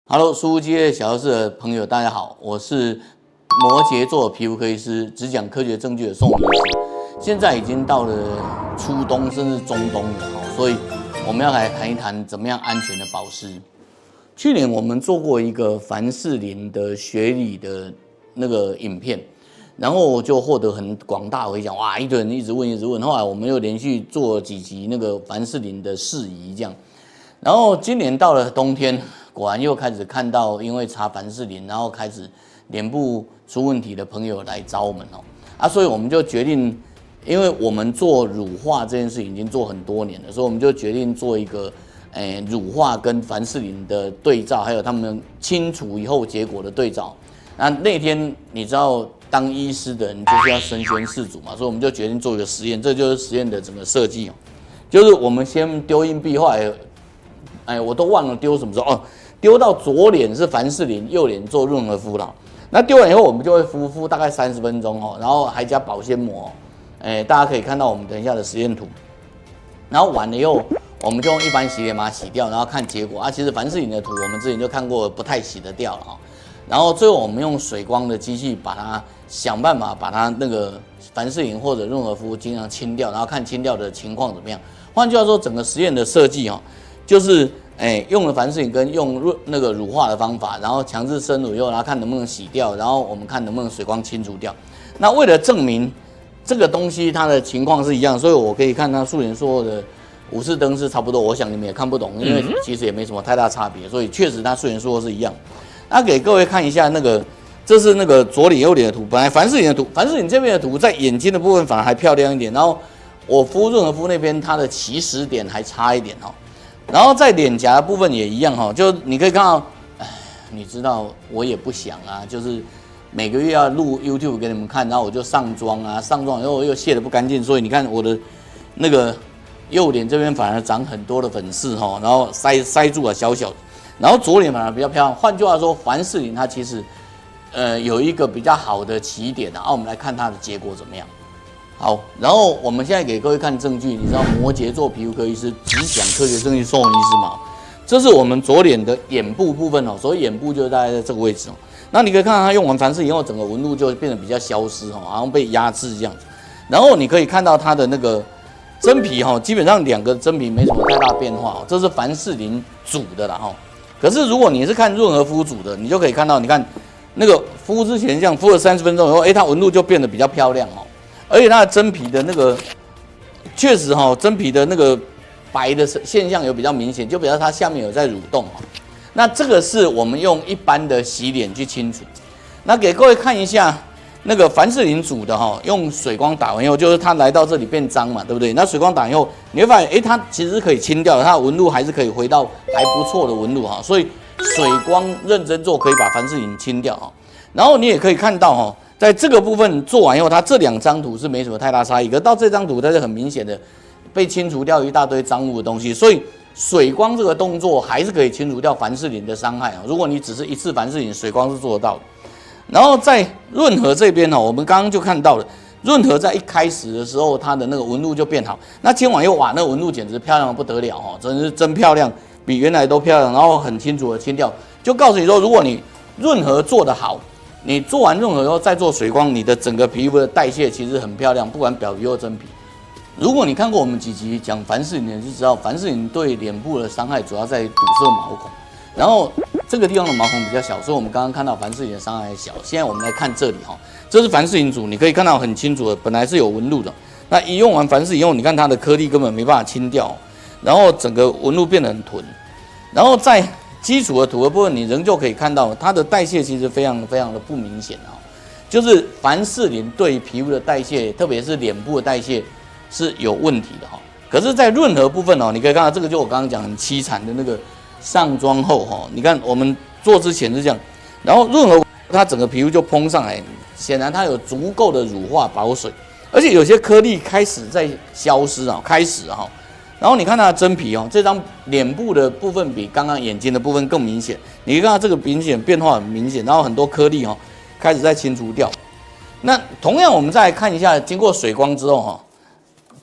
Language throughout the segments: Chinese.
Hello，书机的小教室的朋友，大家好，我是摩羯座皮肤科医师，只讲科学证据的宋医师。现在已经到了初冬甚至中冬了，所以我们要来谈一谈怎么样安全的保湿。去年我们做过一个凡士林的学理的那个影片，然后就获得很广大回响，哇，一堆人一直问。后来我们又连续做几集那个凡士林的事宜这样。然后今年到了冬天，果然又开始看到因为擦凡士林，然后开始脸部出问题的朋友来找我们所以我们就决定，因为我们做乳化这件事已经做很多年了，所以我们就决定做一个乳化跟凡士林的对照，还有他们清除以后结果的对照。那天你知道当医师的人就是要身先士卒嘛，所以我们就决定做一个实验，这就是实验的整个设计就是我们先丢硬币，后来我都忘了丢什么时候丢到左脸是凡士林，右脸做润和肤了。那丢完以后，我们就会敷大概30分钟然后还加保鲜膜大家可以看到我们等一下的实验图。然后完了以后，我们就用一般洗脸把它洗掉，然后看结果其实凡士林的图我们之前就看过，不太洗得掉了然后最后我们用水光的机器把它想办法把它那个凡士林或者润和肤尽量清掉，然后看清掉的情况怎么样。换句话说，整个实验的设计就是用了凡士林跟用那个乳化的方法，然后强制深乳以后，然后看能不能洗掉，然后我们看能不能水光清除掉。那为了证明这个东西它的情况是一样，所以我可以看它素颜术后的五次灯是差不多，我想你们也看不懂，因为其实也没什么太大差别，所以确实它素颜术后是一样。那给各位看一下这是那个左脸右脸的图，本来凡士林的图，凡士林这边的图在眼睛的部分反而还漂亮一点，然后我敷润和肤那边它的起始点还差一点然后在脸颊的部分也一样就你可以看到，你知道我也不想就是每个月要录 YouTube 给你们看，然后我就上妆上妆以后又卸得不干净，所以你看我的那个右脸这边反而长很多的粉刺然后塞住了小小的，然后左脸反而比较漂亮。换句话说，凡士林它其实有一个比较好的起点我们来看它的结果怎么样。好，然后我们现在给各位看证据，你知道摩羯座皮肤科医师只讲科学证据送医师嘛？这是我们左脸的眼部部分所谓眼部就是大概在这个位置那你可以看到它用完凡士林后，整个纹路就变得比较消失好像被压制这样子。然后你可以看到它的那个真皮基本上两个真皮没什么太大变化这是凡士林煮的啦可是如果你是看润和肤煮的，你就可以看到，你看那个敷之前这样敷了30分钟以后，它纹路就变得比较漂亮而且它的真皮的那个确实真皮的那个白的现象有比较明显，就表示它下面有在蠕动那这个是我们用一般的洗脸去清除。那给各位看一下那个凡士林煮的用水光打完以后，就是它来到这里变脏嘛，对不对？那水光打以后，你会发现它其实是可以清掉的，它的纹路还是可以回到还不错的纹路所以水光认真做可以把凡士林清掉然后你也可以看到在这个部分做完以后，它这2张图是没什么太大差异，可到这张图它是很明显的被清除掉一大堆脏污的东西，所以水光这个动作还是可以清除掉凡士林的伤害如果你只是一次凡士林，水光是做得到的。然后在润和这边我们刚刚就看到了，润和在一开始的时候，它的那个纹路就变好，那清完以后，哇，那纹路简直漂亮得不得了真是真漂亮，比原来都漂亮，然后很清楚的清掉，就告诉你说，如果你润和做得好。你做完润和以后再做水光，你的整个皮肤的代谢其实很漂亮，不管表皮或真皮。如果你看过我们几集讲凡士林，你就知道凡士林对脸部的伤害主要在堵塞毛孔，然后这个地方的毛孔比较小，所以我们刚刚看到凡士林的伤害小。现在我们来看这里这是凡士林组，你可以看到很清楚的，本来是有纹路的，那一用完凡士林以后，你看它的颗粒根本没办法清掉，然后整个纹路变得很臀，然后在基础的图的部分，你仍旧可以看到它的代谢其实非常的不明显就是凡士林对皮肤的代谢，特别是脸部的代谢是有问题的可是，在润和部分你可以看到这个就我刚刚讲很凄惨的那个上妆后你看我们做之前是这样，然后润和它整个皮肤就膨上来，显然它有足够的乳化保水，而且有些颗粒开始在消失然后你看它的真皮这张脸部的部分比刚刚眼睛的部分更明显，你可以看到这个明显变化很明显，然后很多颗粒开始在清除掉。那同样我们再来看一下，经过水光之后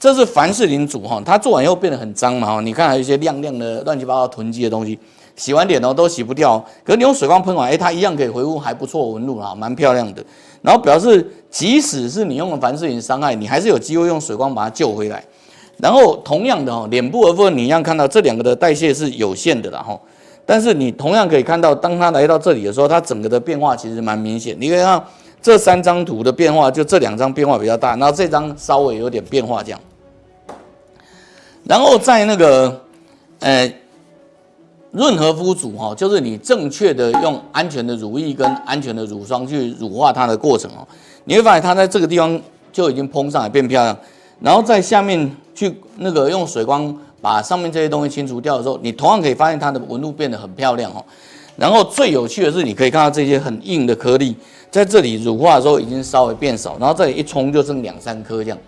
这是凡士林组哈，它做完以后变得很脏嘛哈，你看还有一些亮亮的乱七八糟囤积的东西，洗完脸都洗不掉。可是你用水光喷完，它一样可以恢复还不错纹路啦，蛮漂亮的。然后表示即使是你用了凡士林伤害，你还是有机会用水光把它救回来。然后同样的脸部的部分你一样看到这两个的代谢是有限的啦哈，但是你同样可以看到，当它来到这里的时候，它整个的变化其实蛮明显。你可以看到这3张图的变化，就这2张变化比较大，然后这张稍微有点变化这样。然后在那个润和肤组哈，就是你正确的用安全的乳液跟安全的乳霜去乳化它的过程哦，你会发现它在这个地方就已经膨上来变漂亮，然后在下面去那个用水光把上面这些东西清除掉的时候，你同样可以发现它的纹路变得很漂亮哦。然后最有趣的是，你可以看到这些很硬的颗粒在这里乳化的时候已经稍微变少，然后这里一冲就剩2-3颗这样。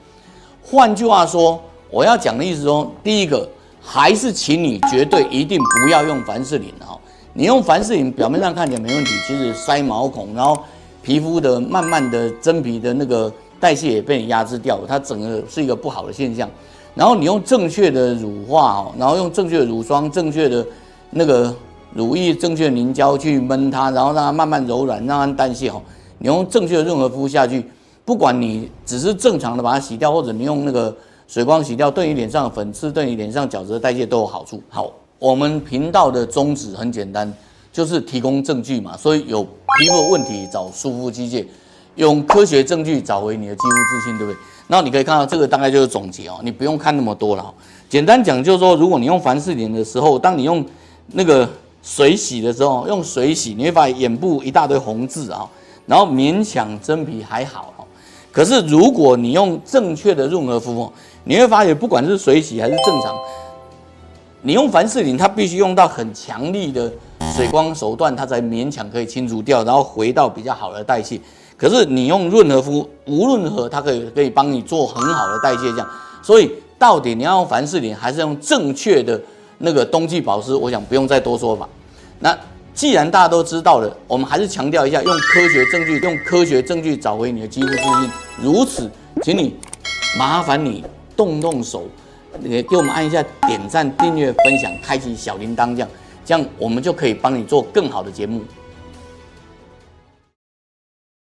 换句话说，我要讲的意思说，第一个还是请你绝对一定不要用凡士林哈。你用凡士林表面上看起来没问题，其实塞毛孔，然后皮肤的慢慢的真皮的那个代谢也被你压制掉了，它整个是一个不好的现象。然后你用正确的乳化哦，然后用正确的乳霜、正确的那个乳液、正确的凝胶去焖它，然后让它慢慢柔软，让它代谢哦。你用正确的润和肤下去，不管你只是正常的把它洗掉，或者你用那个水光洗掉，对你脸上的粉刺、对你脸上角质的代谢都有好处。好，我们频道的宗旨很简单，就是提供证据嘛。所以有皮肤问题找舒肤机械，用科学证据找回你的肌肤自信，对不对？然后你可以看到这个大概就是总结哦，你不用看那么多了。简单讲就是说，如果你用凡士林的时候，当你用那个水洗的时候，用水洗，你会发现眼部一大堆红痣啊，然后勉强真皮还好。可是如果你用正确的润和肤，你会发现不管是水洗还是正常，你用凡士林它必须用到很强力的水光手段，它才勉强可以清除掉，然后回到比较好的代谢。可是你用润和肤，无论如何它可以帮你做很好的代谢，这样。所以到底你要用凡士林还是用正确的那个冬季保湿，我想不用再多说吧。那既然大家都知道了，我们还是强调一下，用科学证据找回你的肌肤自信。如此，请你麻烦你动手，给我们按一下点赞、订阅、分享、开启小铃铛，这样我们就可以帮你做更好的节目。